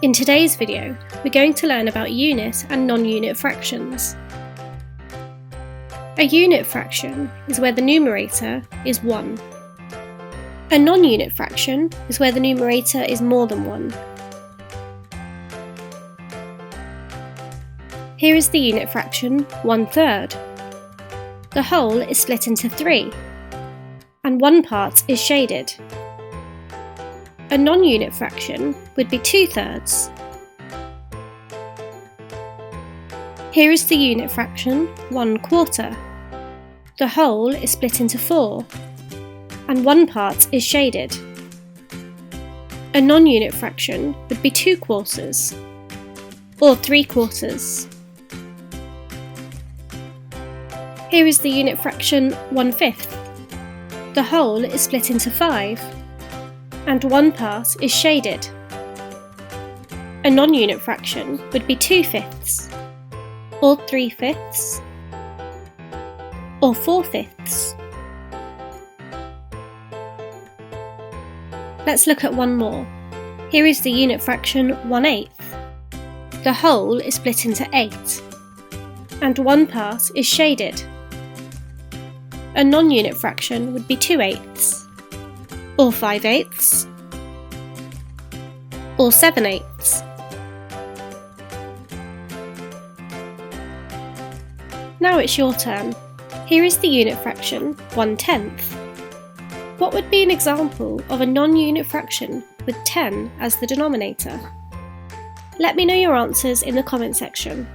In today's video, we're going to learn about unit and non-unit fractions. A unit fraction is where the numerator is 1. A non-unit fraction is where the numerator is more than 1. Here is the unit fraction 1/3. The whole is split into 3, and one part is shaded. A non-unit fraction would be 2/3. Here is the unit fraction 1/4. The whole is split into 4, and one part is shaded. A non-unit fraction would be 2/4, or 3/4. Here is the unit fraction 1/5. The whole is split into 5, and one part is shaded. A non-unit fraction would be 2/5, or 3/5, or 4/5. Let's look at one more. Here is the unit fraction 1/8. The whole is split into 8, and one part is shaded. A non-unit fraction would be 2/8, or 5/8, or 7/8. Now it's your turn. Here is the unit fraction 1/10. What would be an example of a non-unit fraction with 10 as the denominator? Let me know your answers in the comment section.